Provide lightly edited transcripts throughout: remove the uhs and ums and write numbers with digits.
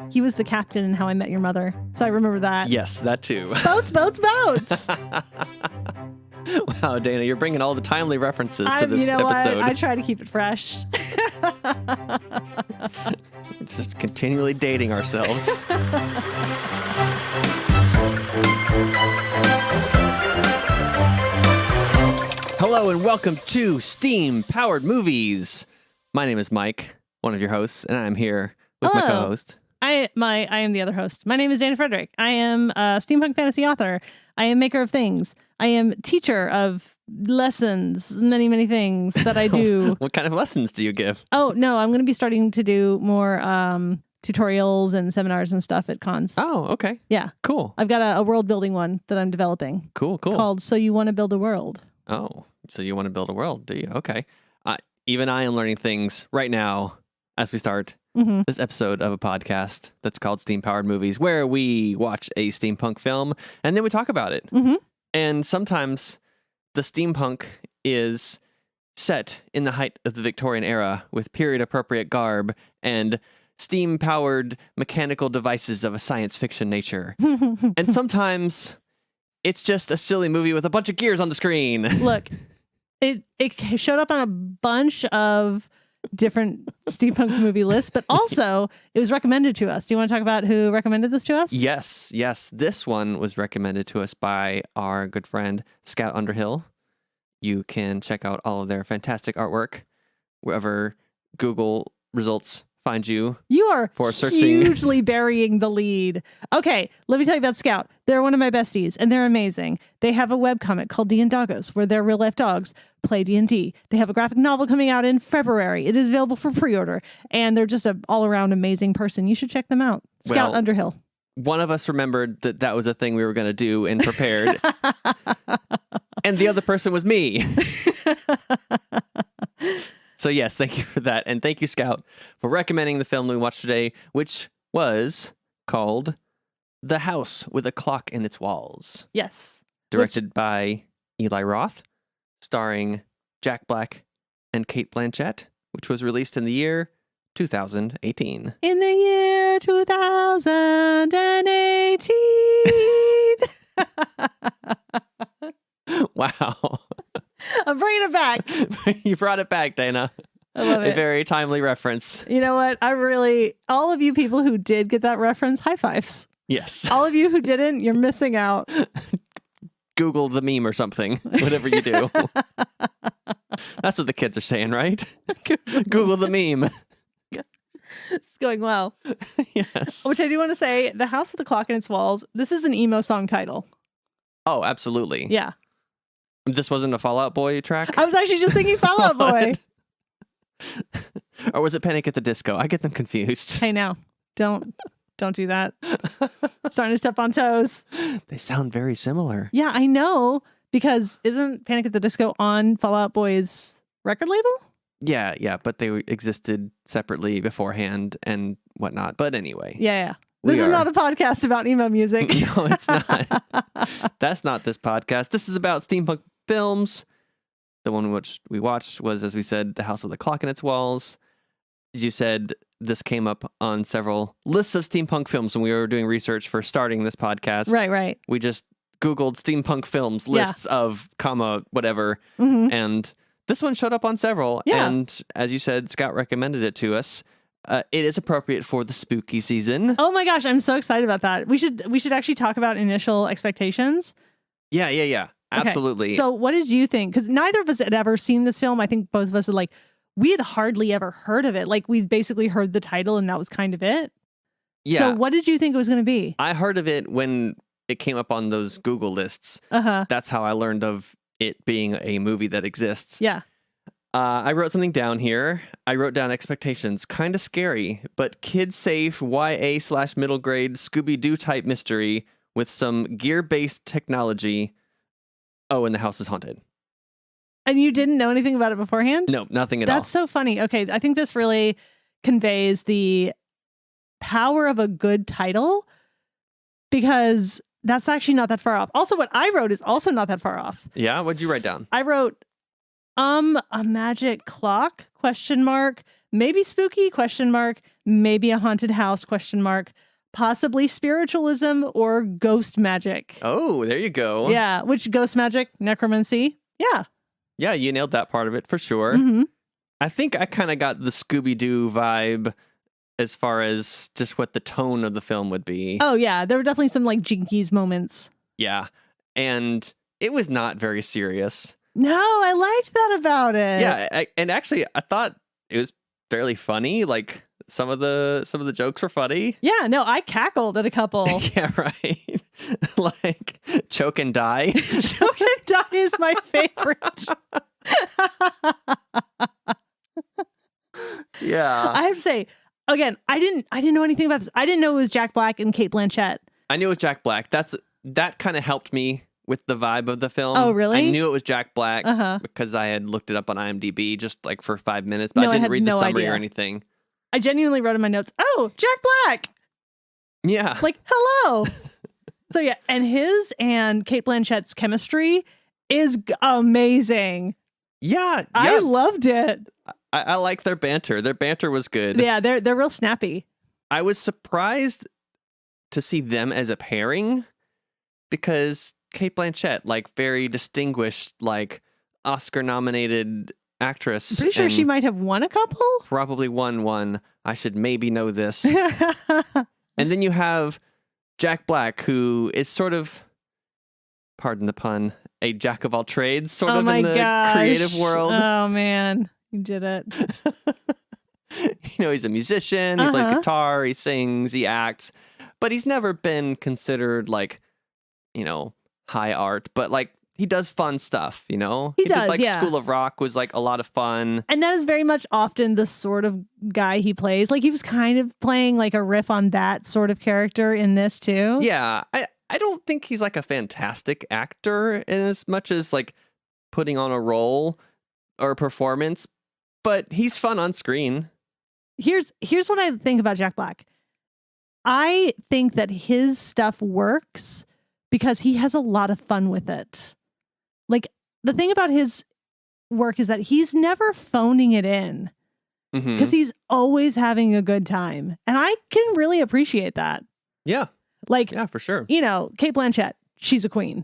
He was the captain in How I Met Your Mother. So I remember that. Yes, that too. Boats, boats, boats. Wow, Dana, you're bringing all the timely references to this episode. What? I try to keep it fresh. Just continually dating ourselves. Hello and welcome to Steam Powered Movies. My name is Mike, one of your hosts, and I'm here with my co-host. I am the other host. My name is Dana Fraedrich. I am a steampunk fantasy author. I am maker of things. I am teacher of lessons, many, many things that I do. What kind of lessons do you give? Oh, no, I'm going to be starting to do more tutorials and seminars and stuff at cons. Oh, okay. Yeah. Cool. I've got a world building one that I'm developing. Cool. Called So You Want to Build a World. Oh, so you want to build a world, do you? Okay. Even I am learning things right now as we start this episode of a podcast that's called Steam Powered Movies, where we watch a steampunk film and then we talk about it. Mm-hmm. And sometimes the steampunk is set in the height of the Victorian era with period-appropriate garb and steam-powered mechanical devices of a science fiction nature. And sometimes it's just a silly movie with a bunch of gears on the screen. Look, it showed up on a bunch of different steampunk movie lists, but also it was recommended to us. Do you want to talk about who recommended this to us? Yes. This one was recommended to us by our good friend Scout Underhill. You can check out all of their fantastic artwork wherever Google results find you. You are for searching. Hugely burying the lead. Okay, let me tell you about Scout. They're one of my besties, and they're amazing. They have a webcomic called D&Doggos, where their real-life dogs play D&D. They have a graphic novel coming out in February. It is available for pre-order, and they're just an all-around amazing person. You should check them out. Scout Underhill. One of us remembered that was a thing we were going to do and prepared, and the other person was me. So yes, thank you for that. And thank you, Scout, for recommending the film we watched today, which was called The House with a Clock in Its Walls. Yes. Directed by Eli Roth, starring Jack Black and Cate Blanchett, which was released in the year 2018. In the year 2018. Wow. I'm bringing it back. You brought it back, Dana. I love it. A very timely reference. You know what? All of you people who did get that reference, high fives. Yes. All of you who didn't, you're missing out. Google the meme or something, whatever you do. That's what the kids are saying, right? Google the meme. It's going well. Yes. Which I do want to say, The House with the Clock in Its Walls, this is an emo song title. Oh, absolutely. Yeah. This wasn't a Fall Out Boy track? I was actually just thinking Fall Out Boy. Or was it Panic at the Disco? I get them confused. Hey, now, don't do that. Starting to step on toes. They sound very similar. Yeah, I know, because isn't Panic at the Disco on Fall Out Boy's record label? Yeah, but they existed separately beforehand and whatnot. But anyway. Yeah. This is not a podcast about emo music. No, it's not. That's not this podcast. This is about steampunk films. The one which we watched was, as we said, The House with a Clock in Its Walls. You said this came up on several lists of steampunk films when we were doing research for starting this podcast. Right. We just Googled steampunk films, lists of whatever. Mm-hmm. And this one showed up on several. Yeah. And as you said, Scott recommended it to us. It is appropriate for the spooky season. Oh my gosh, I'm so excited about that. We should actually talk about initial expectations. Yeah. Absolutely. Okay. So what did you think? Because neither of us had ever seen this film. I think both of us had we had hardly ever heard of it. We basically heard the title and that was kind of it. Yeah. So what did you think it was going to be? I heard of it when it came up on those Google lists. Uh-huh. That's how I learned of it being a movie that exists. Yeah. I wrote something down here. I wrote down expectations. Kind of scary, but kid-safe YA/middle grade Scooby-Doo type mystery with some gear-based technology. Oh, and the house is haunted. And you didn't know anything about it beforehand? No, nothing at all. That's so funny. Okay, I think this really conveys the power of a good title, because that's actually not that far off. Also, what I wrote is also not that far off. Yeah? What'd you write down? I wrote, a magic clock, ? maybe spooky, question mark, maybe a haunted house, question mark, possibly spiritualism or ghost magic. Oh, there you go. Yeah, which ghost magic, necromancy. Yeah. Yeah, you nailed that part of it for sure. Mm-hmm. I think I kind of got the Scooby-Doo vibe as far as just what the tone of the film would be. Oh, yeah. There were definitely some like Jinkies moments. Yeah. And it was not very serious. No, I liked that about it. Yeah, and actually I thought it was fairly funny. Like some of the jokes were funny. Yeah, no, I cackled at a couple. Yeah, right. Like choke and die. Choke and die is my favorite. Yeah. I have to say, again, I didn't know anything about this. I didn't know it was Jack Black and Cate Blanchett. I knew it was Jack Black. That kind of helped me with the vibe of the film. Oh, really? I knew it was Jack Black because I had looked it up on IMDb just like for 5 minutes, but I didn't read the summary or anything. I genuinely wrote in my notes, oh, Jack Black. Yeah. Like, hello. So yeah, and his and Cate Blanchett's chemistry is amazing. Yeah. I loved it. I like their banter. Their banter was good. Yeah, they're real snappy. I was surprised to see them as a pairing because Cate Blanchett, like very distinguished, like Oscar-nominated actress. Pretty sure she might have won a couple. Probably won one. I should maybe know this. And then you have Jack Black, who is sort of, pardon the pun, a jack of all trades, sort of in the creative world. Oh man, you did it. He's a musician. He plays guitar. He sings. He acts. But he's never been considered like, high art. But like he does fun stuff. He does. Did, like School of Rock was like a lot of fun. And that is very much often the sort of guy he plays. Like he was kind of playing like a riff on that sort of character in this too. Yeah, I don't think he's like a fantastic actor in as much as like putting on a role or a performance, but he's fun on screen. Here's what I think about Jack Black. I think that his stuff works because he has a lot of fun with it. Like the thing about his work is that he's never phoning it in because he's always having a good time. And I can really appreciate that. Yeah. Like, yeah, for sure. Cate Blanchett, she's a queen.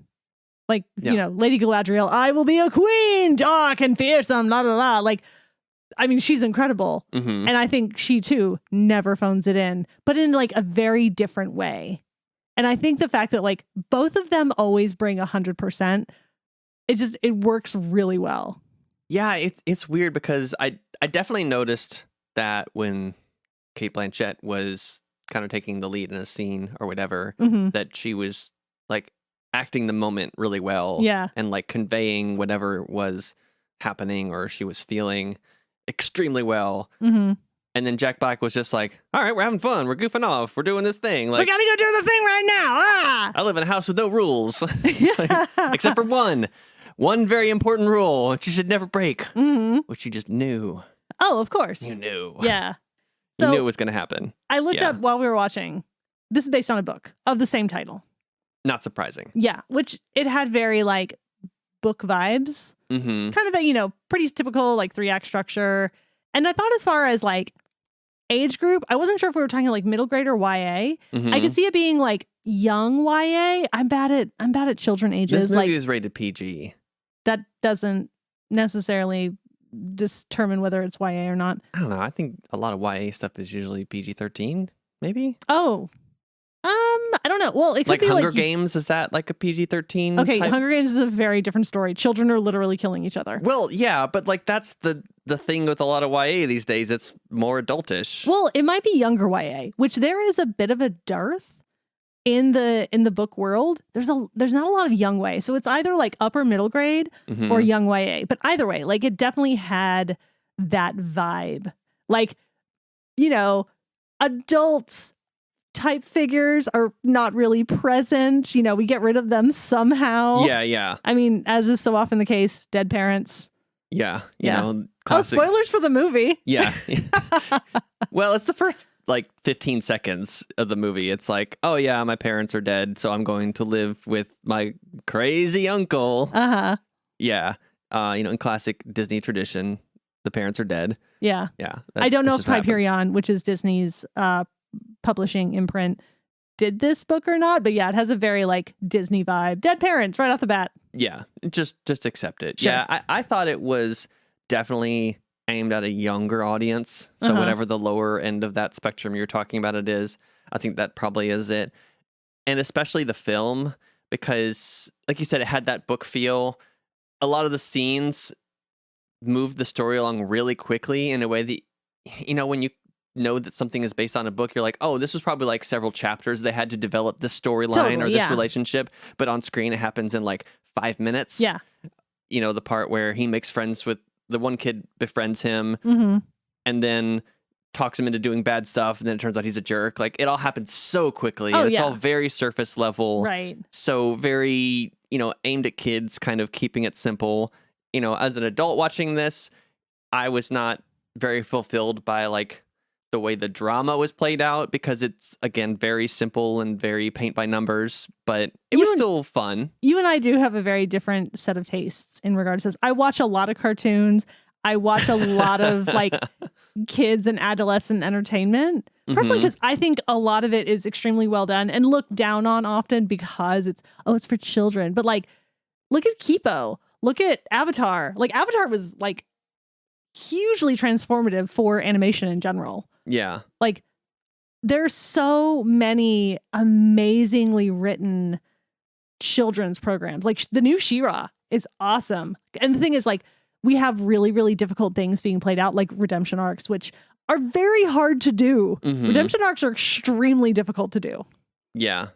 Like, Lady Galadriel, I will be a queen, dark and fearsome, la la la. Like, I mean, she's incredible. And I think she too never phones it in, but in like a very different way. And I think the fact that like both of them always bring 100%, it works really well. Yeah, it's weird because I definitely noticed that when Cate Blanchett was kind of taking the lead in a scene or whatever, that she was like acting the moment really well. Yeah. And like conveying whatever was happening or she was feeling extremely well. And then Jack Black was just like, all right, we're having fun. We're goofing off. We're doing this thing. Like, we gotta go do the thing right now. Ah! I live in a house with no rules. Except for one very important rule, which you should never break, which you just knew. Oh, of course. You knew. Yeah. You knew it was going to happen. I looked up while we were watching. This is based on a book of the same title. Not surprising. Yeah, which it had very like book vibes. Kind of a, pretty typical like 3-act structure. And I thought as far as like age group, I wasn't sure if we were talking like middle grade or YA. I could see it being like young YA. I'm bad at children ages. This movie is rated PG. That doesn't necessarily determine whether it's YA or not. I don't know. I think a lot of YA stuff is usually PG-13, maybe. Oh, I don't know. Well, it could like be Hunger Games. Is that like a PG-13? Okay, type? Hunger Games is a very different story. Children are literally killing each other. Well, yeah, but like that's the thing with a lot of YA these days. It's more adultish. Well, it might be younger YA, which there is a bit of a dearth in the book world. There's not a lot of young YA, so it's either like upper middle grade or young YA. But either way, like it definitely had that vibe. Like, adults type figures are not really present. We get rid of them somehow. Yeah. I mean, as is so often the case, dead parents. Yeah. Classic. Oh, spoilers for the movie. Yeah. Well, it's the first like 15 seconds of the movie. It's like, oh yeah, my parents are dead, so I'm going to live with my crazy uncle. Yeah. In classic Disney tradition, the parents are dead. Yeah. Yeah. I don't know this if is what happens. Hyperion, which is Disney's publishing imprint, did this book or not, but yeah, it has a very like Disney vibe. Dead parents right off the bat. Yeah, just accept it. Sure. Yeah, I thought it was definitely aimed at a younger audience. So whatever the lower end of that spectrum you're talking about it is, I think that probably is it. And especially the film, because like you said, it had that book feel. A lot of the scenes moved the story along really quickly in a way that, you know, when you know that something is based on a book, you're like, oh, this was probably like several chapters they had to develop this storyline or this relationship, but on screen it happens in like 5 minutes. Yeah. You know, the part where he makes friends with the one kid, befriends him, and then talks him into doing bad stuff, and then it turns out he's a jerk. Like, it all happens so quickly, and it's all very surface level. Right. So very, you know, aimed at kids, kind of keeping it simple. You know, as an adult watching this, I was not very fulfilled by like the way the drama was played out, because it's, again, very simple and very paint by numbers, but it was still fun. You and I do have a very different set of tastes in regards to this. I watch a lot of cartoons. I watch a lot of like kids and adolescent entertainment, personally, because I think a lot of it is extremely well done and looked down on often because it's for children. But like, look at Kipo, look at Avatar. Like, Avatar was like hugely transformative for animation in general. Yeah. Like, there's so many amazingly written children's programs. Like, the new She-Ra is awesome. And the thing is, like, we have really, really difficult things being played out, like redemption arcs, which are very hard to do. Redemption arcs are extremely difficult to do. Yeah.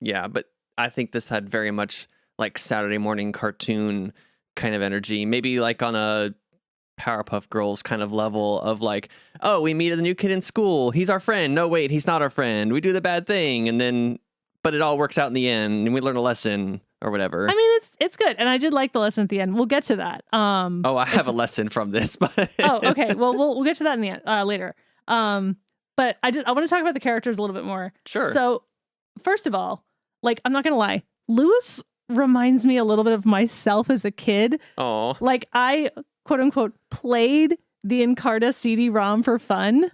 Yeah. But I think this had very much like Saturday morning cartoon kind of energy. Maybe like on a Powerpuff Girls kind of level of like, oh, we meet a new kid in school. He's our friend. No, wait, he's not our friend. We do the bad thing. And then, but it all works out in the end and we learn a lesson or whatever. I mean, it's good. And I did like the lesson at the end. We'll get to that. I have a lesson from this, but oh, okay. Well, we'll get to that in the end, later. But I want to talk about the characters a little bit more. Sure. So first of all, like, I'm not going to lie, Lewis reminds me a little bit of myself as a kid. Oh, like, I quote unquote played the Encarta CD-ROM for fun.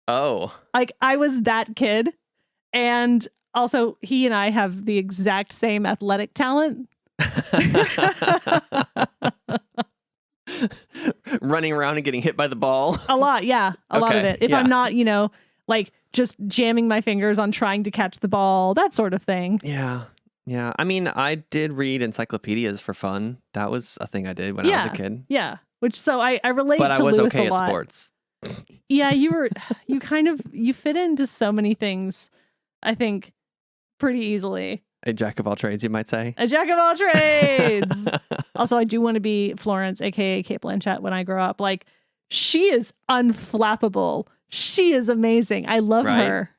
Oh, like, I was that kid. And also, he and I have the exact same athletic talent. Running around and getting hit by the ball. A lot, yeah. A lot of it. If yeah. I'm not, you know, like just jamming my fingers on trying to catch the ball, that sort of thing. Yeah. Yeah. I mean, I did read encyclopedias for fun. That was a thing I did when I was a kid. Yeah. Which, so I relate but to I was Lewis okay a at lot. sports. Yeah, you fit into so many things, I think, pretty easily. A jack of all trades, you might say. A jack of all trades. Also, I do want to be Florence, aka Cate Blanchett, when I grow up. Like, she is unflappable. She is amazing. I love her.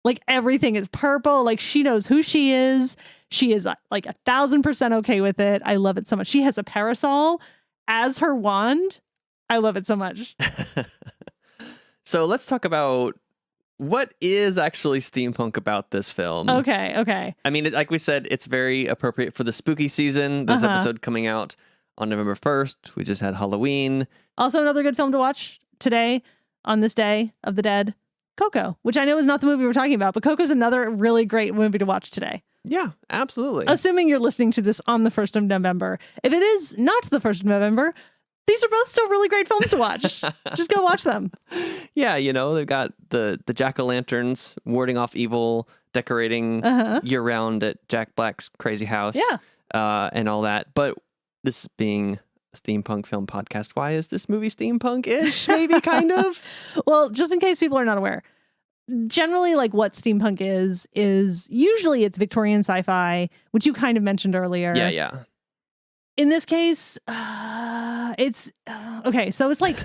Like, everything is purple. Like, she knows who she is. She is like 1,000% okay with it. I love it so much. She has a parasol as her wand. I love it so much. So let's talk about what is actually steampunk about this film. Okay. I mean, like we said, it's very appropriate for the spooky season. This episode coming out on November 1st. We just had Halloween. Also, another good film to watch today on this Day of the Dead, Coco, which I know is not the movie we're talking about, but Coco's another really great movie to watch today. Yeah, absolutely. Assuming you're listening to this on the 1st of November. If it is not the 1st of November, these are both still really great films to watch. Just go watch them. Yeah, you know, they've got the jack-o'-lanterns warding off evil, decorating year-round at Jack Black's crazy house. Yeah. And all that. But this being a steampunk film podcast, why is this movie steampunk-ish, maybe, kind of? Well, just in case people are not aware, generally, like, what steampunk is usually it's Victorian sci-fi, which you kind of mentioned earlier. Yeah. In this case, it's okay. So it's like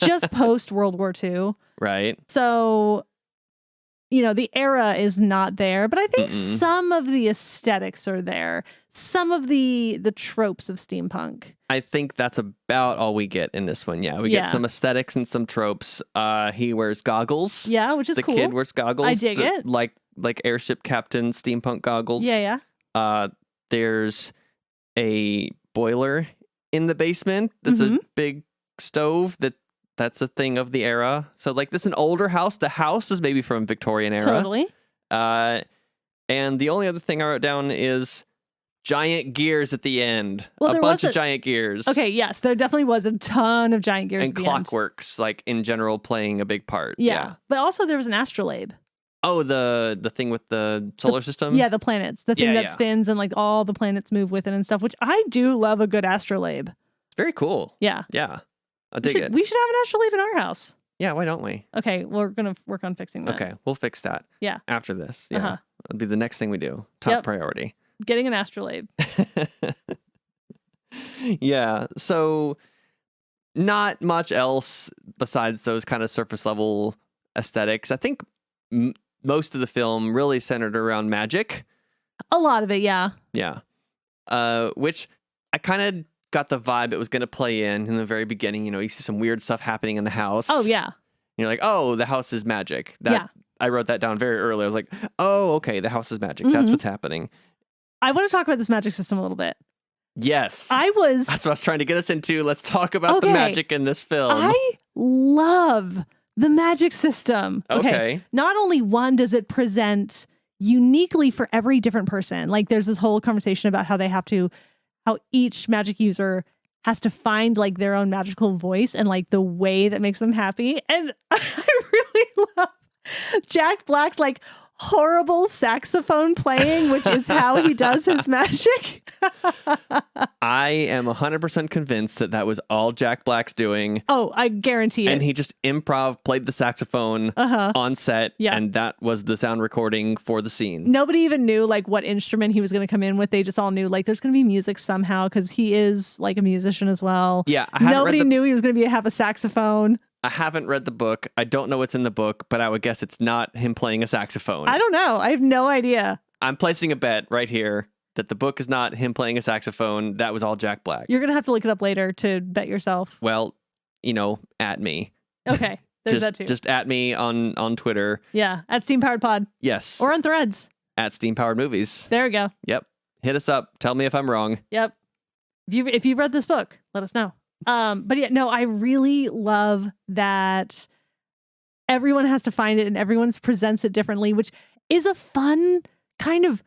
just post World War II. Right. So, you know, the era is not there, but I think some of the aesthetics are there. Some of the tropes of steampunk. I think that's about all we get in this one. Yeah, we get some aesthetics and some tropes. He wears goggles. Yeah, which is the cool. The kid wears goggles. I dig it. Like airship captain steampunk goggles. Yeah. There's a boiler in the basement. That's a big stove that that's a thing of the era. So like this is an older house. The house is maybe from Victorian era. Totally. And the only other thing I wrote down is giant gears at the end. Well, a bunch of giant gears. Okay, yes, there definitely was a ton of giant gears and at the end. clockworks, like in general, playing a big part. Yeah. But also there was an astrolabe. Oh, the thing with the solar system? Yeah, the planets. The thing that spins and like all the planets move with it and stuff, which I do love a good astrolabe. It's very cool. Yeah. Yeah. I dig it. We should have an astrolabe in our house. Yeah, why don't we? Okay, we're going to work on fixing that. Okay, we'll fix that. Yeah. After this. Yeah. It'll be the next thing we do. Top priority. Getting an astrolabe. Yeah. So not much else besides those kind of surface level aesthetics. I think most of the film really centered around magic. A lot of it, yeah. Yeah. Which I kind of got the vibe it was going to play in the very beginning. You know, you see some weird stuff happening in the house. Oh, yeah. You're like, oh, the house is magic. I wrote that down very early. I was like, oh, okay, the house is magic. That's what's happening. I want to talk about this magic system a little bit. Yes. That's what I was trying to get us into. Let's talk about the magic in this film. I love the magic system. Okay. Not only one does it present uniquely for every different person. Like there's this whole conversation about how each magic user has to find like their own magical voice and like the way that makes them happy. And I really love Jack Black's like horrible saxophone playing, which is how he does his magic. I am 100% convinced that was all Jack Black's doing. Oh, I guarantee it. And he just played the saxophone on set, and that was the sound recording for the scene. Nobody even knew like what instrument he was going to come in with. They just all knew like there's going to be music somehow because he is like a musician as well. Yeah, nobody knew he was going to have a saxophone. I haven't read the book. I don't know what's in the book, but I would guess it's not him playing a saxophone. I don't know. I have no idea. I'm placing a bet right here that the book is not him playing a saxophone. That was all Jack Black. You're going to have to look it up later to bet yourself. Well, at me. Okay. There's that too. Just at me on Twitter. Yeah. At Steam Powered Pod. Yes. Or on Threads. At Steam Powered Movies. There we go. Yep. Hit us up. Tell me if I'm wrong. Yep. If you've read this book, let us know. But yeah, no, I really love that everyone has to find it and everyone presents it differently, which is a fun kind of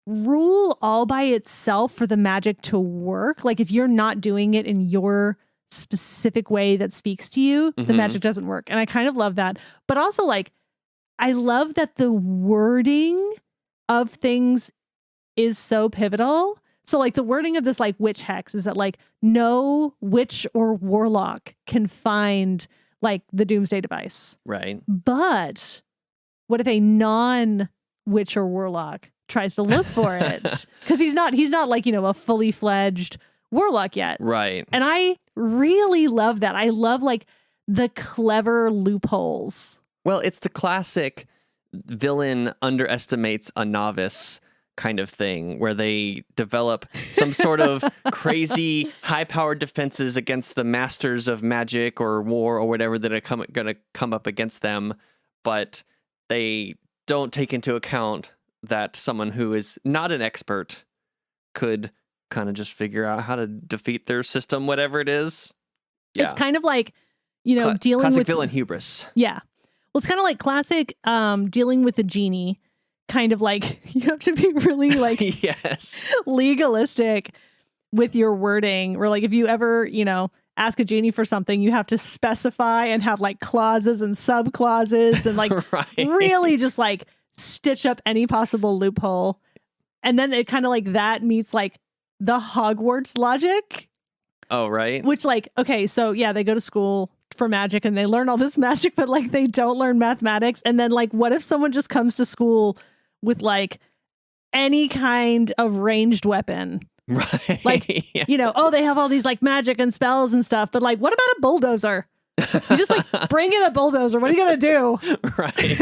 rule all by itself for the magic to work. Like if you're not doing it in your specific way that speaks to you, the magic doesn't work. And I kind of love that. But also like, I love that the wording of things is so pivotal. So like the wording of this like witch hex is that like no witch or warlock can find like the doomsday device. Right. But what if a non-witch or warlock tries to look for it? Because he's not like, a fully fledged warlock yet. Right. And I really love that. I love like the clever loopholes. Well, it's the classic villain underestimates a novice kind of thing where they develop some sort of crazy high-powered defenses against the masters of magic or war or whatever that are going to come up against them, but they don't take into account that someone who is not an expert could kind of just figure out how to defeat their system, whatever it is. Yeah. It's kind of like, dealing classic with villain hubris. Yeah. Well, it's kind of like classic dealing with the genie. Kind of like you have to be really like yes, legalistic with your wording. Or like if you ever, ask a genie for something, you have to specify and have like clauses and subclauses and like really just like stitch up any possible loophole. And then it kind of like that meets like the Hogwarts logic. Oh, right. Which like, okay, so yeah, they go to school for magic and they learn all this magic, but like they don't learn mathematics. And then like, what if someone just comes to school with like any kind of ranged weapon? Right. Like, they have all these like magic and spells and stuff, but like, what about a bulldozer? You just like bring in a bulldozer. What are you going to do? Right.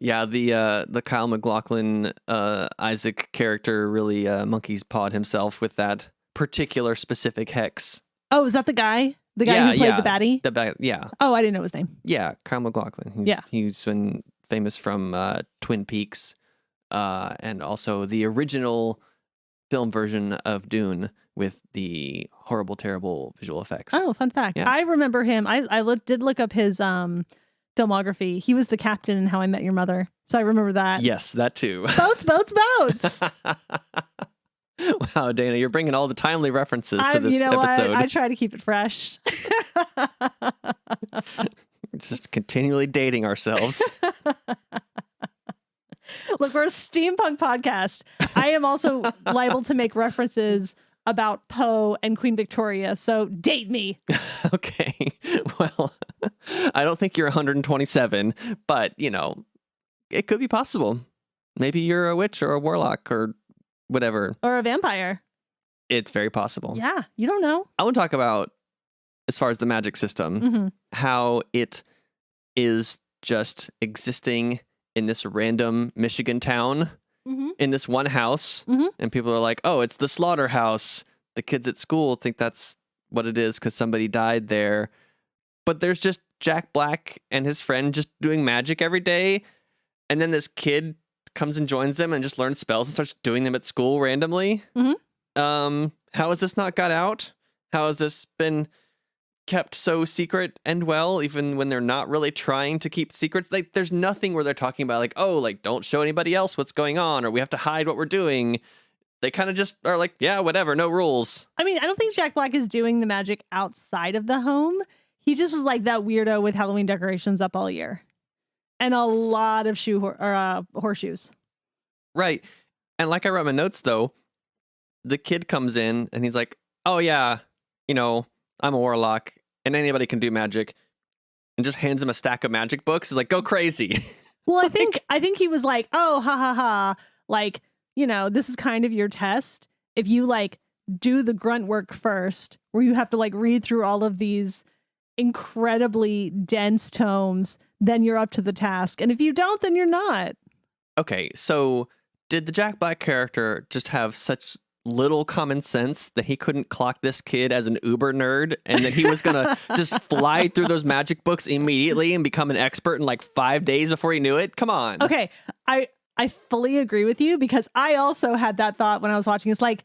Yeah. The Kyle MacLachlan, Isaac character really monkey's pawed himself with that particular specific hex. Oh, is that the guy? The guy who played the baddie? Yeah. Oh, I didn't know his name. Yeah. Kyle MacLachlan. He's been famous from Twin Peaks and also the original film version of Dune with the horrible, terrible visual effects. Oh, fun fact. Yeah. I remember him. I did look up his filmography. He was the captain in How I Met Your Mother. So I remember that. Yes, that too. Boats, boats, boats. Wow, Dana, you're bringing all the timely references to this episode. I try to keep it fresh. Just continually dating ourselves. Look, we're a steampunk podcast. I am also liable to make references about Poe and Queen Victoria, so date me. Okay. Well, I don't think you're 127, but, it could be possible. Maybe you're a witch or a warlock or whatever. Or a vampire. It's very possible. Yeah, you don't know. I want to talk about, as far as the magic system, how it is just existing in this random Michigan town, in this one house, and people are like, oh, it's the slaughterhouse. The kids at school think that's what it is because somebody died there. But there's just Jack Black and his friend just doing magic every day. And then this kid comes and joins them and just learns spells and starts doing them at school randomly. How has this not got out? How has this been kept so secret and well, even when they're not really trying to keep secrets? Like, there's nothing where they're talking about like, oh, like, don't show anybody else what's going on, or we have to hide what we're doing. They kind of just are like, yeah, whatever, no rules. I mean, I don't think Jack Black is doing the magic outside of the home. He just is like that weirdo with Halloween decorations up all year. And a lot of horseshoes. Right. And like I wrote in my notes, though, the kid comes in and he's like, oh, yeah, I'm a warlock and anybody can do magic, and just hands him a stack of magic books. He's like, go crazy. Well, I think he was like, oh, ha, ha, ha. Like, this is kind of your test. If you like do the grunt work first, where you have to like read through all of these incredibly dense tomes, then you're up to the task. And if you don't, then you're not. Okay, so did the Jack Black character just have such little common sense that he couldn't clock this kid as an uber nerd, and that he was gonna just fly through those magic books immediately and become an expert in like 5 days before he knew it? Come on. Okay, I fully agree with you, because I also had that thought when I was watching. It's like,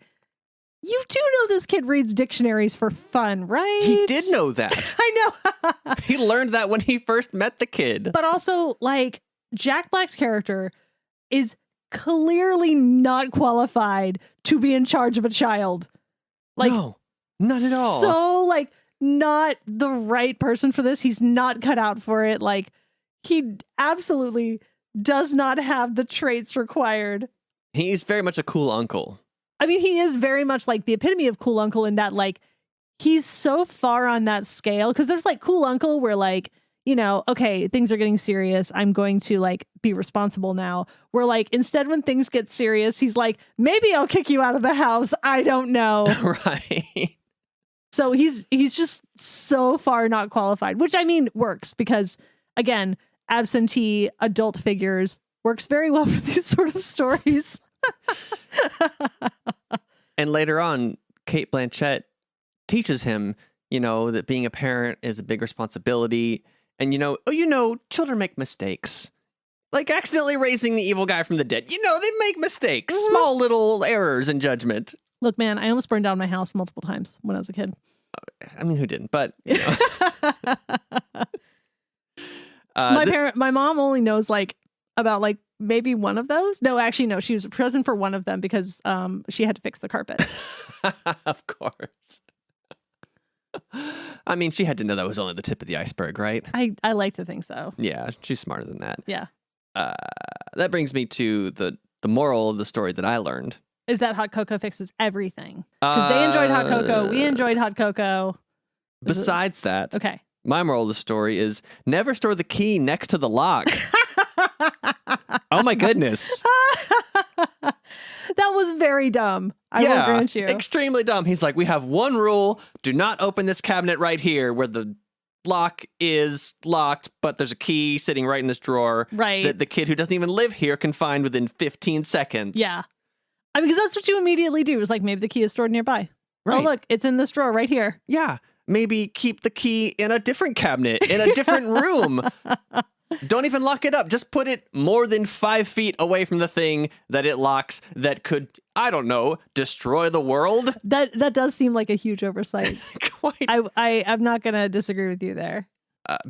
you do know this kid reads dictionaries for fun, right? He did know that. I know. He learned that when he first met the kid. But also, like, Jack Black's character is clearly not qualified to be in charge of a child. Like, no, not at all. So, like, not the right person for this. He's not cut out for it. Like, he absolutely does not have the traits required. He's very much a cool uncle. I mean, he is very much like the epitome of cool uncle in that, like, he's so far on that scale. Because there's like cool uncle where, like, okay, things are getting serious. I'm going to like be responsible now. Where like instead, when things get serious, he's like, maybe I'll kick you out of the house. I don't know. Right. So he's just so far not qualified, which I mean works because, again, absentee adult figures works very well for these sort of stories. And later on, Cate Blanchett teaches him, that being a parent is a big responsibility. And, children make mistakes. Like accidentally raising the evil guy from the dead. They make mistakes. Mm-hmm. Small little errors in judgment. Look, man, I almost burned down my house multiple times when I was a kid. I mean, who didn't? But, my mom only knows like about like maybe one of those. No, actually, no. She was present for one of them because she had to fix the carpet. Of course. I mean, she had to know that was only the tip of the iceberg, right? I like to think so. Yeah, she's smarter than that. Yeah. That brings me to the moral of the story that I learned. Is that hot cocoa fixes everything. Because they enjoyed hot cocoa. We enjoyed hot cocoa. Besides that, okay. My moral of the story is never store the key next to the lock. Oh my goodness. That was very dumb. I will grant you. Extremely dumb. He's like, we have one rule. Do not open this cabinet right here where the lock is locked, but there's a key sitting right in this drawer. Right. That the kid who doesn't even live here can find within 15 seconds. Yeah. I mean, because that's what you immediately do. Is like, maybe the key is stored nearby. Right. Oh, look, it's in this drawer right here. Yeah. Maybe keep the key in a different cabinet, in a different room. Don't even lock it up. Just put it more than 5 feet away from the thing that it locks that could I don't know, destroy the world? That does seem like a huge oversight. Quite. I'm not gonna disagree with you there.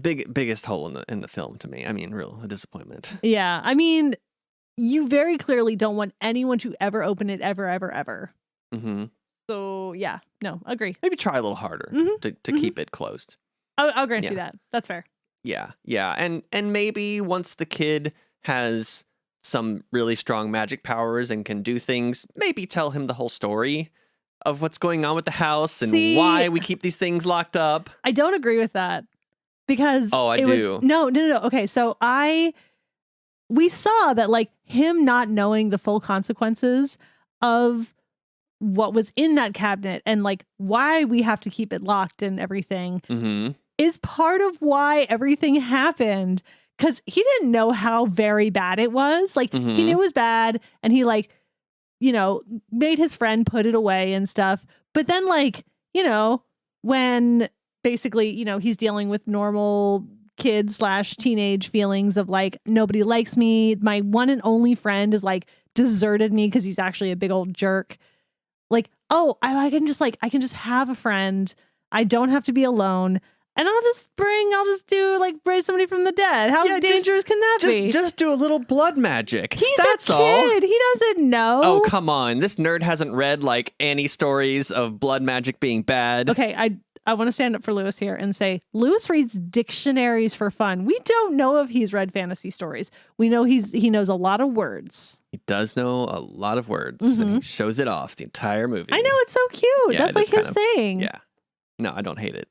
Biggest hole in the film to me. I mean, real disappointment. Yeah, I mean, you very clearly don't want anyone to ever open it ever, ever, ever. Mm-hmm. So yeah, no, agree. Maybe try a little harder to keep it closed. I'll grant you that. That's fair. Yeah, and maybe once the kid has some really strong magic powers and can do things, maybe tell him the whole story of what's going on with the house and why we keep these things locked up. I don't agree with that because I do. No. Okay, so we saw that like him not knowing the full consequences of what was in that cabinet and like why we have to keep it locked and everything is part of why everything happened. Because he didn't know how very bad it was. Like he knew it was bad and he like, made his friend put it away and stuff. But then like, when basically, he's dealing with normal kid/teenage feelings of like, nobody likes me. My one and only friend is like deserted me because he's actually a big old jerk. Like, oh, I can just have a friend. I don't have to be alone. And I'll just raise somebody from the dead. How dangerous can that be? Just do a little blood magic. That's a kid. All. He doesn't know. Oh, come on. This nerd hasn't read like any stories of blood magic being bad. Okay, I want to stand up for Lewis here and say Lewis reads dictionaries for fun. We don't know if he's read fantasy stories. We know he knows a lot of words. He does know a lot of words, and he shows it off the entire movie. I know, it's so cute. Yeah, that's like his thing. Yeah. No, I don't hate it.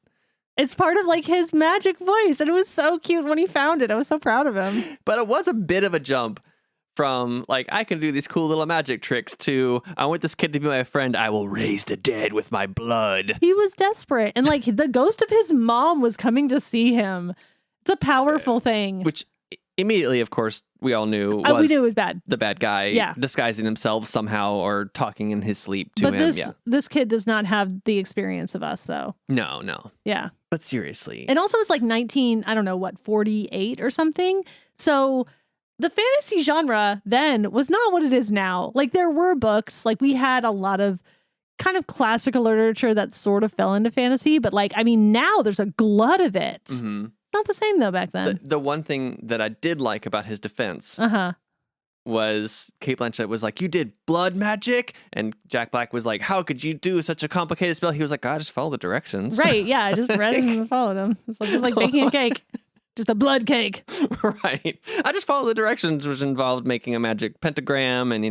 It's part of like his magic voice, and it was so cute when he found it. I was so proud of him. But it was a bit of a jump from like, I can do these cool little magic tricks to, I want this kid to be my friend. I will raise the dead with my blood. He was desperate. And like the ghost of his mom was coming to see him. It's a powerful thing. Which immediately, of course, we all knew we knew it was bad. The bad guy disguising themselves somehow or talking in his sleep to him. This kid does not have the experience of us, though. No. Yeah. But seriously. And also it's like 48 or something. So the fantasy genre then was not what it is now. Like there were books, like we had a lot of kind of classical literature that sort of fell into fantasy, but like, I mean, now there's a glut of it. Mm-hmm. Not the same though back then. The one thing that I did like about his defense was Cate Blanchett was like, you did blood magic? And Jack Black was like, how could you do such a complicated spell? He was like, I just follow the directions. Right, yeah, I just read it and followed them. It's like, just like baking a cake. Just a blood cake. Right. I just followed the directions, which involved making a magic pentagram and,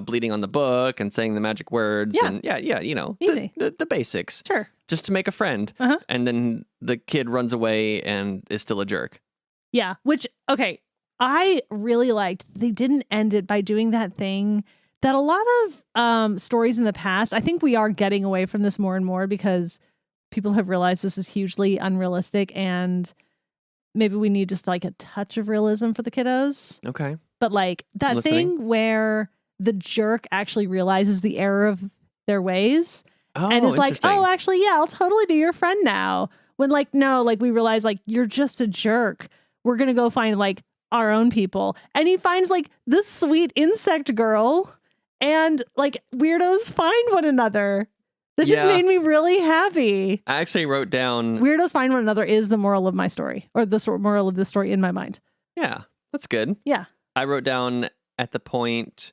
bleeding on the book and saying the magic words. Yeah. And Easy. The basics. Sure. Just to make a friend. And then the kid runs away and is still a jerk. Yeah, which, okay, I really liked they didn't end it by doing that thing that a lot of stories in the past, I think we are getting away from this more and more because people have realized this is hugely unrealistic and maybe we need just like a touch of realism for the kiddos. Okay. But like that thing where the jerk actually realizes the error of their ways and is like, oh, actually, yeah, I'll totally be your friend now. When like, no, like we realize like you're just a jerk. We're going to go find like our own people. And he finds like this sweet insect girl and like weirdos find one another. That just made me really happy. I actually wrote down weirdos find one another is the moral of my story or the moral of the story in my mind. Yeah, that's good. Yeah. I wrote down at the point,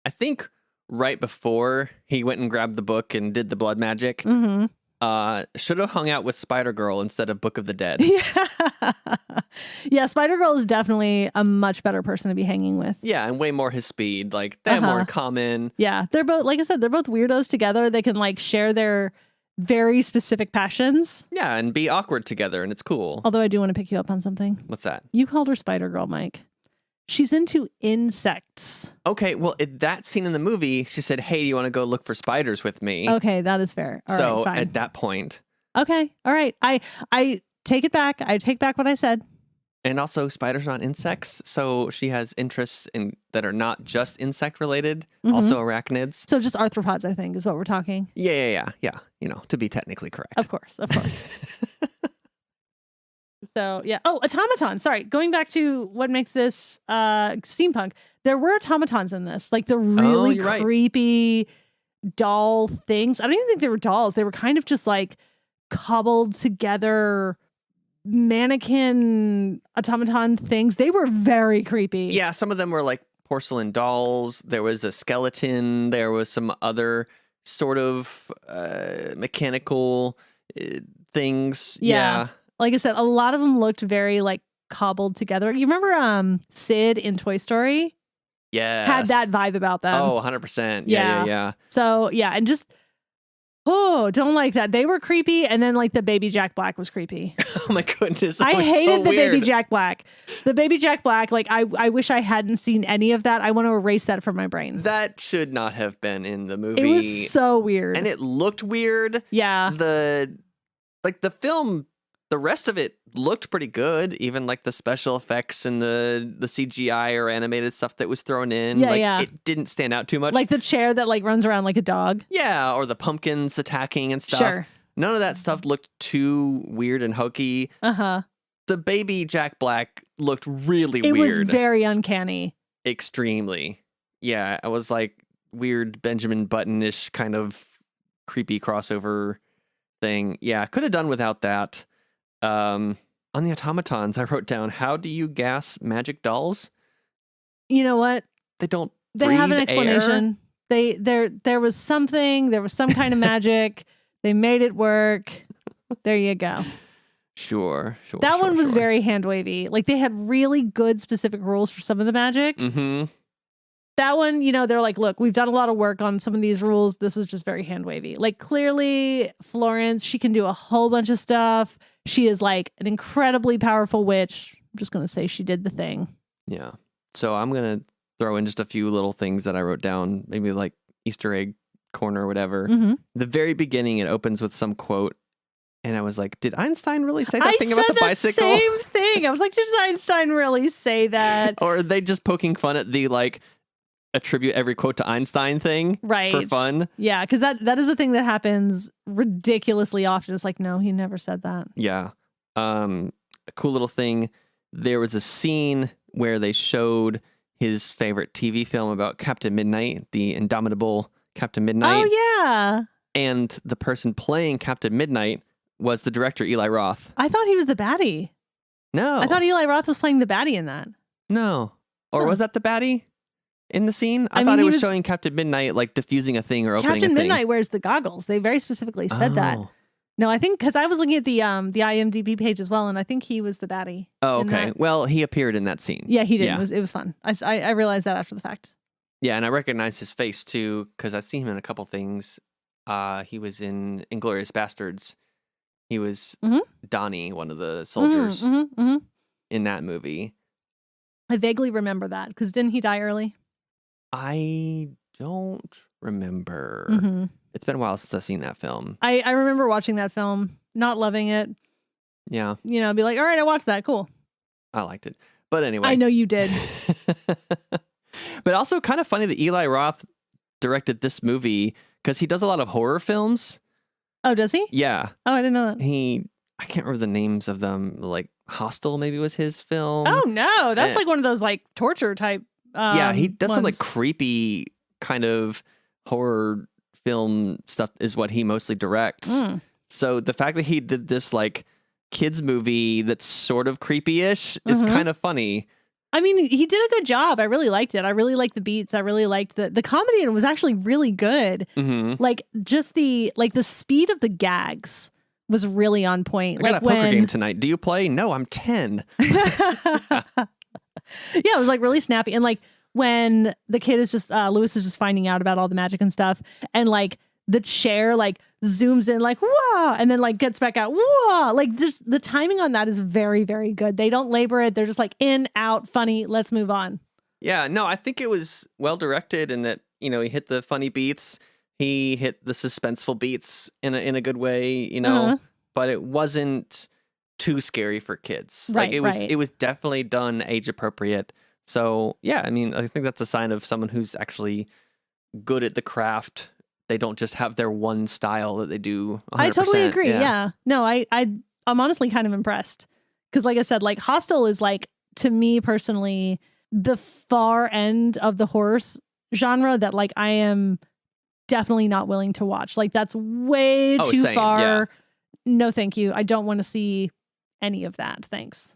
I think right before he went and grabbed the book and did the blood magic. Should have hung out with Spider Girl instead of Book of the Dead. Yeah, Spider Girl is definitely a much better person to be hanging with. Yeah, and way more his speed. Like, they have more in common. Yeah, they're both, like I said, they're both weirdos together. They can like share their very specific passions. Yeah, and be awkward together, and it's cool. Although I do want to pick you up on something. What's that? You called her Spider Girl, Mike. She's into insects. Okay, well, in that scene in the movie, she said, hey, do you want to go look for spiders with me? Okay, that is fair. All right, fine. At that point. Okay, all right. I take it back. I take back what I said. And also, spiders are not insects, so she has interests that are not just insect related, also arachnids. So just arthropods, I think, is what we're talking. Yeah. To be technically correct. Of course. So yeah. Oh, automatons. Sorry. Going back to what makes this steampunk. There were automatons in this, like the really you're right. creepy doll things. I don't even think they were dolls. They were kind of just like cobbled together mannequin automaton things. They were very creepy. Yeah, some of them were like porcelain dolls. There was a skeleton. There was some other sort of mechanical things. Yeah. Like I said, a lot of them looked very like cobbled together. You remember Sid in Toy Story? Yeah. Had that vibe about them. Oh, 100%. Yeah. So, yeah, and just don't like that. They were creepy, and then like the baby Jack Black was creepy. Oh my goodness. I hated the weird. baby Jack Black. The baby Jack Black, like I wish I hadn't seen any of that. I want to erase that from my brain. That should not have been in the movie. It was so weird. And it looked weird. Yeah. The film, the rest of it looked pretty good. Even like the special effects and the CGI or animated stuff that was thrown in. Yeah. It didn't stand out too much. Like the chair that like runs around like a dog. Yeah, or the pumpkins attacking and stuff. Sure. None of that stuff looked too weird and hokey. Uh-huh. The baby Jack Black looked really It weird. was very uncanny. Extremely. Yeah, it was like weird Benjamin Button-ish kind of creepy crossover thing. Yeah, could have done without that. On the automatons, I wrote down, how do you gas magic dolls? You know what? They don't They have an breathe explanation. There was some kind of magic. They made it work. There you go. Sure. That one was very hand wavy. Like they had really good specific rules for some of the magic. Mm-hmm. That one, they're like, look, we've done a lot of work on some of these rules. This is just very hand wavy. Like clearly Florence, she can do a whole bunch of stuff. She is like an incredibly powerful witch. I'm just going to say she did the thing. Yeah. So I'm going to throw in just a few little things that I wrote down, maybe like Easter egg corner or whatever. Mm-hmm. The very beginning, it opens with some quote. And I was like, did Einstein really say that thing about the bicycle? Same thing. I was like, did Einstein really say that? Or are they just poking fun at the like attribute every quote to Einstein thing for fun? Yeah, because that is a thing that happens ridiculously often. It's like, no, he never said that. Yeah. A cool little thing. There was a scene where they showed his favorite TV film about Captain Midnight, the indomitable Captain Midnight. Oh, yeah. And the person playing Captain Midnight was the director, Eli Roth. I thought he was the baddie. No. I thought Eli Roth was playing the baddie in that. No. Or was that the baddie in the scene? I mean, thought it was showing Captain Midnight like diffusing a thing or opening a thing. Captain Midnight wears the goggles. They very specifically said that. No, I think because I was looking at the IMDb page as well, and I think he was the baddie. Oh, okay. Well, he appeared in that scene. Yeah, he did. Yeah. It was fun. I realized that after the fact. Yeah, and I recognized his face too because I've seen him in a couple things. He was in Inglourious Bastards. He was Donnie, one of the soldiers in that movie. I vaguely remember that because didn't he die early? I don't remember. It's been a while since I've seen that film. I remember watching that film, not loving it. Yeah. Be like, all right, I watched that. Cool. I liked it. But anyway. I know you did. But also kind of funny that Eli Roth directed this movie because he does a lot of horror films. Oh, does he? Yeah. Oh, I didn't know that. I can't remember the names of them. Like Hostel maybe was his film. Oh, no. That's like one of those like torture type yeah, he does ones. some like creepy kind of horror film stuff is what he mostly directs. So the fact that he did this like kids movie that's sort of creepy-ish is kind of funny. I mean, he did a good job. I really liked it. I really liked the beats. I really liked the comedy, and it was actually really good. Like just the speed of the gags was really on point. I got a poker game tonight. Do you play? No, I'm 10. Yeah, it was like really snappy. And like when the kid is just, Lewis is just finding out about all the magic and stuff. And like the chair like zooms in like, whoa, and then like gets back out. Whoa, like just the timing on that is very, very good. They don't labor it. They're just like in, out, funny. Let's move on. Yeah, no, I think it was well directed in that, he hit the funny beats. He hit the suspenseful beats in a good way, but it wasn't too scary for kids. Right, it was definitely done age appropriate. So yeah, I mean, I think that's a sign of someone who's actually good at the craft. They don't just have their one style that they do 100%. I totally agree. Yeah. No, I'm honestly kind of impressed Because like I said, like Hostel is like, to me personally, the far end of the horror genre that like I am definitely not willing to watch. Like that's way too same, far. yeah. No, thank you. I don't want to see any of that. Thanks.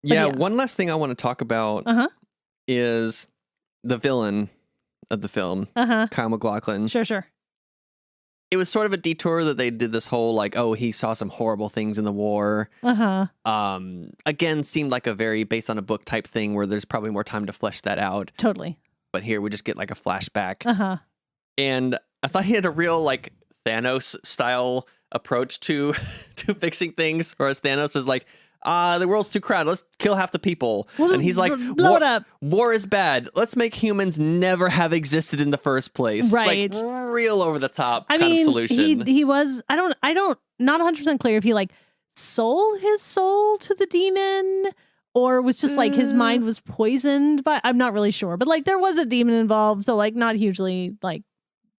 Yeah, yeah. one last thing I want to talk about is the villain of the film, Kyle MacLachlan. Sure. It was sort of a detour that they did this whole like, oh, he saw some horrible things in the war. Again, seemed like a very based on a book type thing where there's probably more time to flesh that out. Totally. But here we just get like a flashback. And I thought he had a real like Thanos style approach to fixing things, whereas Thanos is like, the world's too crowded. Let's kill half the people. And he's like, blow it up. War is bad. Let's make humans never have existed in the first place. Right. Like real over the top kind of solution. He was, I don't, not 100% clear if he like sold his soul to the demon or was just like his mind was poisoned by, I'm not really sure. But like there was a demon involved. So like not hugely like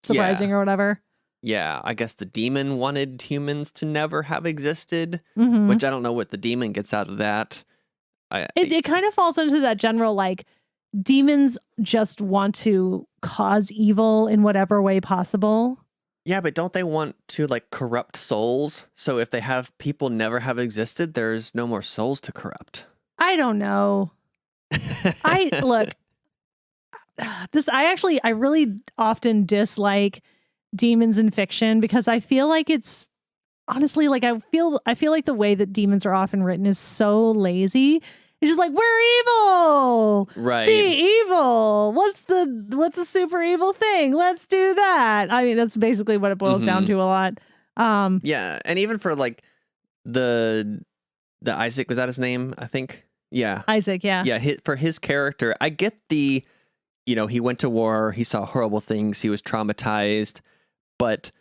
surprising or whatever. Yeah, I guess the demon wanted humans to never have existed, which I don't know what the demon gets out of that. It kind of falls into that general, like, demons just want to cause evil in whatever way possible. Yeah, but don't they want to, like, corrupt souls? So if they have people never have existed, there's no more souls to corrupt. I don't know. I really often dislike demons in fiction because I feel like it's honestly like I feel like the way that demons are often written is so lazy. It's just like, we're evil, right? Be evil. What's a super evil thing? Let's do that. I mean, that's basically what it boils down to a lot. Yeah, and even for like the Isaac, was that his name? I think. Yeah, Isaac. Yeah. For his character, I get the, he went to war, he saw horrible things, he was traumatized. But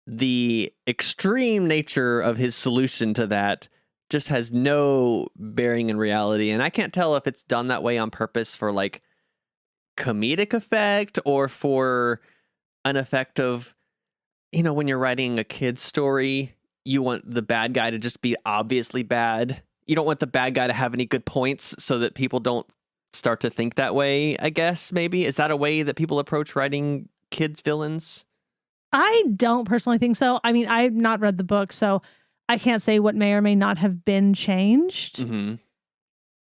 the extreme nature of his solution to that just has no bearing in reality. And I can't tell if it's done that way on purpose for like comedic effect or for an effect of, when you're writing a kid's story, you want the bad guy to just be obviously bad. You don't want the bad guy to have any good points so that people don't start to think that way, I guess, maybe. Is that a way that people approach writing kids' villains? I don't personally think so. I mean, I've not read the book, so I can't say what may or may not have been changed.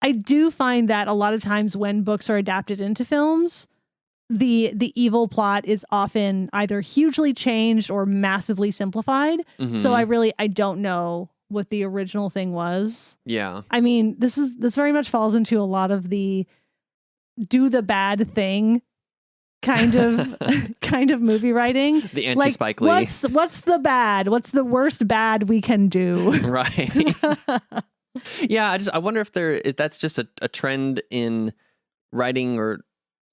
I do find that a lot of times when books are adapted into films, the evil plot is often either hugely changed or massively simplified. So I don't know what the original thing was. Yeah. I mean, this very much falls into a lot of the do the bad thing kind of movie writing. The anti-Spike Lee. What's the bad? What's the worst bad we can do? Right. Yeah, I wonder if that's just a trend in writing or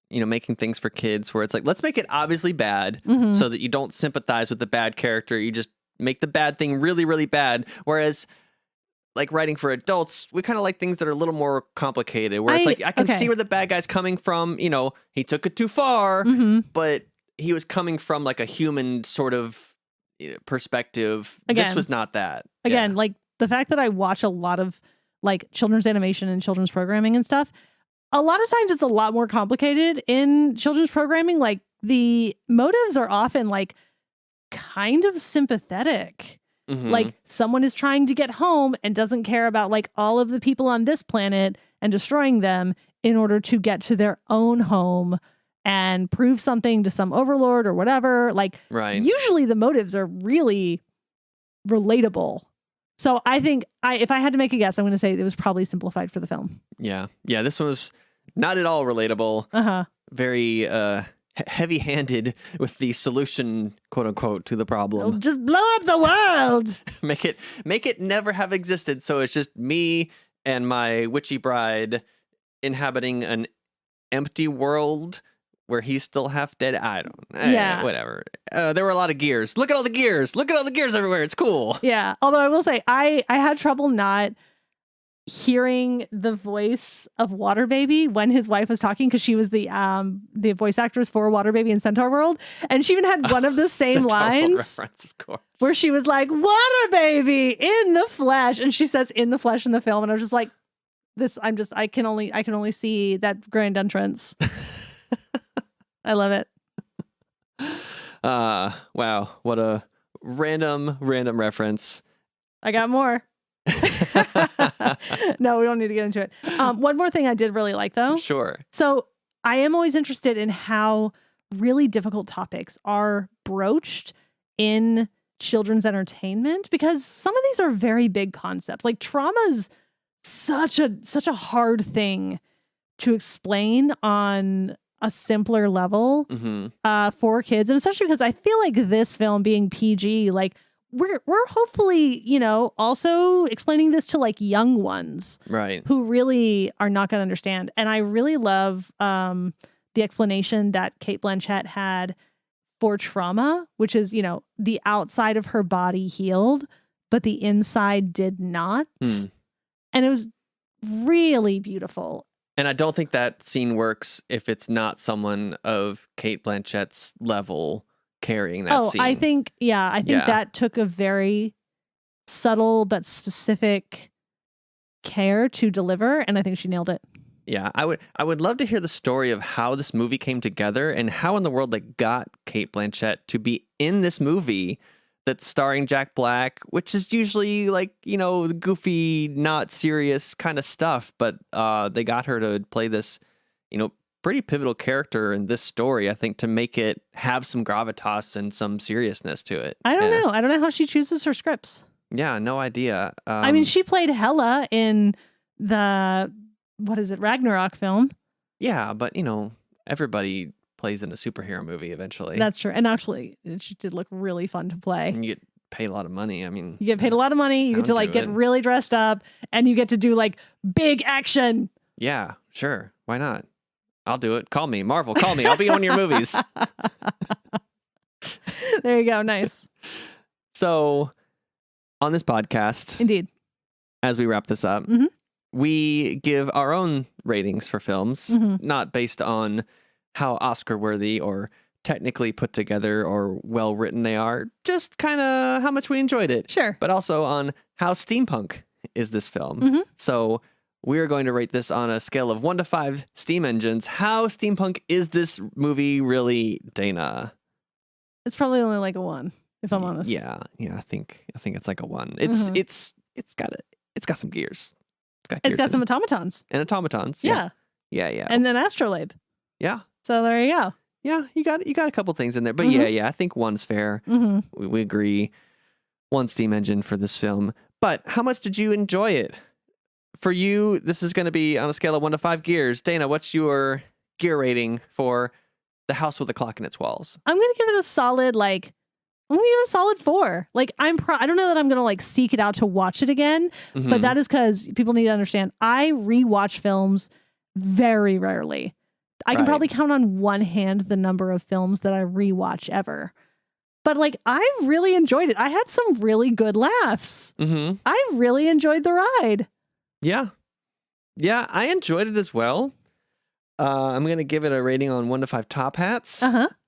making things for kids where it's like, let's make it obviously bad so that you don't sympathize with the bad character. You just make the bad thing really, really bad. Whereas like writing for adults, we kind of like things that are a little more complicated where it's like, I can see where the bad guy's coming from. He took it too far, but he was coming from like a human sort of perspective. Again, this was not that. Again, like the fact that I watch a lot of like children's animation and children's programming and stuff, a lot of times it's a lot more complicated in children's programming. Like the motives are often like kind of sympathetic. Like someone is trying to get home and doesn't care about like all of the people on this planet and destroying them in order to get to their own home and prove something to some overlord or whatever. Like usually the motives are really relatable. So I think if I had to make a guess, I'm going to say it was probably simplified for the film. Yeah. Yeah. This one was not at all relatable. Very, heavy-handed with the solution, quote unquote, to the problem. Just blow up the world. make it never have existed. So it's just me and my witchy bride inhabiting an empty world where he's still half dead. I don't. Whatever. There were a lot of gears. Look at all the gears. Look at all the gears everywhere. It's cool. Yeah. Although I will say, I had trouble not hearing the voice of Water Baby when his wife was talking, because she was the voice actress for Water Baby in Centaur World, and she even had one of the same Centaur World lines reference, of course, where she was like, "Water Baby in the flesh," and she says "in the flesh" in the film, and I was just like, I can only see that grand entrance. I love it. Wow, what a random reference. I got more. No, we don't need to get into it. One more thing I did really like, though. Sure. So I am always interested in how really difficult topics are broached in children's entertainment, because some of these are very big concepts. Like trauma's such a hard thing to explain on a simpler level for kids, and especially because I feel like this film being PG, like we're hopefully, also explaining this to like young ones, right, who really are not going to understand. And I really love the explanation that Cate Blanchett had for trauma, which is, the outside of her body healed, but the inside did not. And it was really beautiful. And I don't think that scene works if it's not someone of Cate Blanchett's level carrying that scene. I think that took a very subtle but specific care to deliver, and I think she nailed it. Yeah, I would love to hear the story of how this movie came together and how in the world they got Cate Blanchett to be in this movie that's starring Jack Black, which is usually like, the goofy, not serious kind of stuff, but they got her to play this, pretty pivotal character in this story, I think, to make it have some gravitas and some seriousness to it. I don't know. I don't know how she chooses her scripts. Yeah, no idea. I mean, she played Hela in the, Ragnarok film. Yeah, but, everybody plays in a superhero movie eventually. That's true. And actually, she did look really fun to play. And you get paid a lot of money. I mean, you get paid a lot of money. You get to get really dressed up, and you get to do like big action. Yeah, sure. Why not? I'll do it. Call me. Marvel, call me. I'll be in one of your movies. There you go. Nice. So, on this podcast, indeed, as we wrap this up, we give our own ratings for films, not based on how Oscar-worthy or technically put together or well-written they are, just kind of how much we enjoyed it. Sure. But also on how steampunk is this film. So we're going to rate this on a scale of 1 to 5 steam engines. How steampunk is this movie really, Dana? It's probably only like a 1, if I'm honest. Yeah. I think it's like a 1. It's got some gears. It's got some automatons. And automatons. Yeah. And then astrolabe. Yeah. So there you go. Yeah, you got a couple things in there. But I think 1's fair. We agree. 1 steam engine for this film. But how much did you enjoy it? For you, this is going to be on a scale of 1 to 5 gears. Dana, what's your gear rating for The House with a Clock in Its Walls? I'm going to give it a solid, I'm going to give it a solid 4. I don't know that I'm going to seek it out to watch it again, but that is because people need to understand I rewatch films very rarely. I can probably count on one hand the number of films that I rewatch ever. But I really enjoyed it. I had some really good laughs. I really enjoyed the ride. Yeah, I enjoyed it as well. I'm going to give it a rating on 1 to 5 top hats.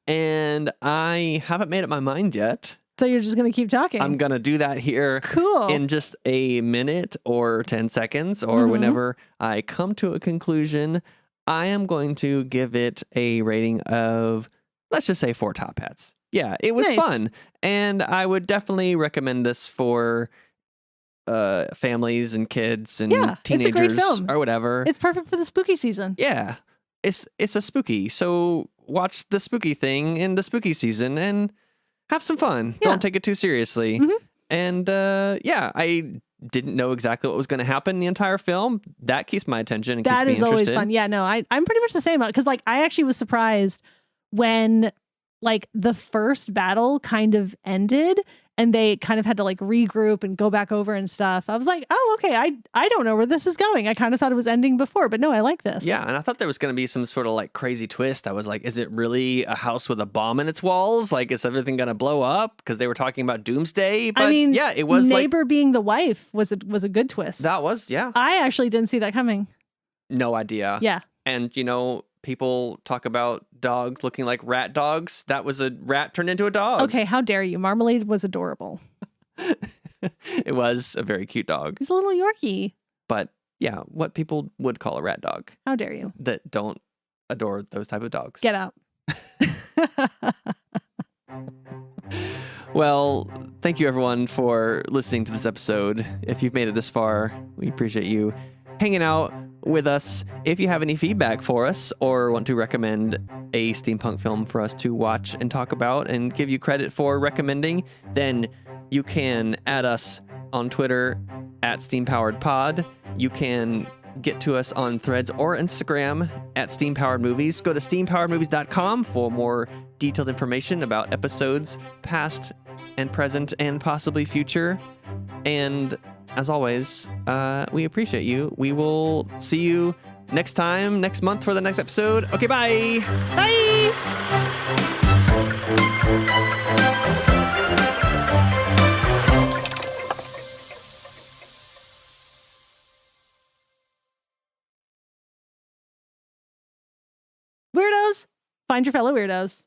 And I haven't made up my mind yet. So you're just going to keep talking? I'm going to do that here in just a minute or 10 seconds or whenever I come to a conclusion. I am going to give it a rating of, let's just say 4 top hats. Yeah, it was fun. And I would definitely recommend this for families and kids and teenagers, it's a great film. Or whatever. It's perfect for the spooky season. Yeah, it's a spooky. So watch the spooky thing in the spooky season and have some fun. Don't take it too seriously. And I didn't know exactly what was going to happen in the entire film. That keeps my attention and keeps me interested. That is always fun. Yeah, no, I'm pretty much the same about it, because I actually was surprised when the first battle kind of ended and they kind of had to like regroup and go back over and stuff. I was like, oh, okay. I don't know where this is going. I kind of thought it was ending before, but no, I like this. Yeah, and I thought there was going to be some sort of like crazy twist. I was like, is it really a house with a bomb in its walls? Like, is everything going to blow up? Because they were talking about doomsday. But I mean, yeah, it was neighbor being the wife was a good twist. That was, yeah. I actually didn't see that coming. No idea. Yeah. And, people talk about dogs looking like rat dogs. That was a rat turned into a dog. Okay, how dare you? Marmalade was adorable. It was a very cute dog. He's a little Yorkie. But yeah, what people would call a rat dog. How dare you? That don't adore those type of dogs. Get out. Well, thank you everyone for listening to this episode. If you've made it this far, we appreciate you hanging out with us. If you have any feedback for us or want to recommend a steampunk film for us to watch and talk about and give you credit for recommending, then you can add us on Twitter at SteamPoweredPod. You can get to us on Threads or Instagram at SteamPoweredMovies. Go to SteamPoweredMovies.com for more detailed information about episodes past and present and possibly future. And as always, we appreciate you. We will see you next month for the next episode. Okay, bye. Bye. Weirdos, find your fellow weirdos.